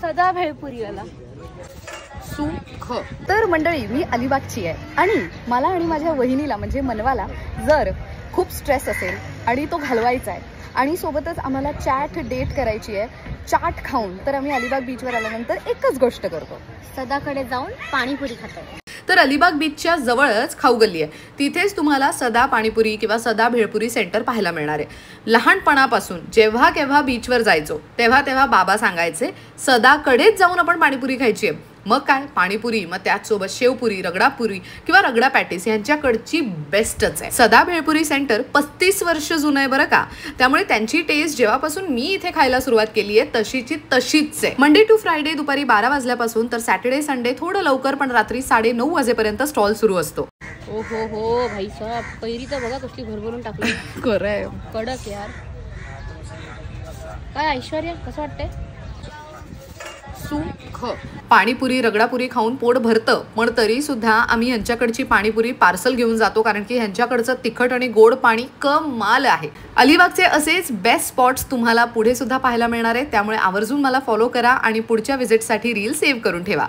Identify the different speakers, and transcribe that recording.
Speaker 1: सदा भेळपुरीवाला
Speaker 2: सुख. तर मंडळी, मी अलिबागची आहे आणि मला आणि माझ्या वहिनीला म्हणजे मनवाला जर खूप स्ट्रेस असेल आणि तो घालवायचा आहे आणि सोबतच आम्हाला चॅट डेट करायची आहे चाट खाऊन, तर आम्ही अलिबाग बीचवर आल्यानंतर एकच गोष्ट करतो,
Speaker 1: सदाकडे जाऊन पाणीपुरी खातो.
Speaker 2: तर अलिबाग बीचच्या जवळच खाऊ गल्ली आहे, तिथेच तुम्हाला सदा पाणीपुरी किंवा सदा भेळपुरी सेंटर पाहायला मिळणार आहे. लहानपणापासून जेव्हा केव्हा बीचवर जायचो तेव्हा तेव्हा बाबा सांगायचे सदाकडेच जाऊन आपण पाणीपुरी खायची आहे. मग काय पाणीपुरी, मग त्याचसोबत शेवपुरी, रगडापुरी किंवा रगडा पॅटीस यांच्याकडची बेस्टच आहे. सदा भेळपुरी सेंटर 35 वर्ष जुनं आहे बरं का, त्यामुळे त्यांची टेस्ट जेव्हापासून मी इथे खायला सुरुवात केली आहे तशीची तशीच आहे. मंडे टू फ्रायडे दुपारी 12 वाजल्यापासून तर सॅटर्डे संडे थोडं लवकर पण रात्री 9:30 वाजेपर्यंत स्टॉल सुरू असतो.
Speaker 1: ओ हो भाई साहब, कैरी तर बघा कसली भरभरून टाकली.
Speaker 2: खरंय,
Speaker 1: कडक यार. काय ऐश्वर्या, कसं वाटतंय?
Speaker 2: सुख. पाणीपुरी रगडापुरी खाऊन पोट भरतं, पण तरी सुद्धा आम्ही ह्यांच्याकडची पाणीपुरी पार्सल घेऊन जातो, कारण की ह्यांच्याकडचं तिखट आणि गोड पाणी कमाल आहे. अलिबागचे असेच बेस्ट स्पॉट्स तुम्हाला पुढे सुद्धा पाहायला मिळणार आहे, त्यामुळे आवर्जून मला फॉलो करा आणि पुढच्या व्हिजिटसाठी रील सेव्ह करून ठेवा.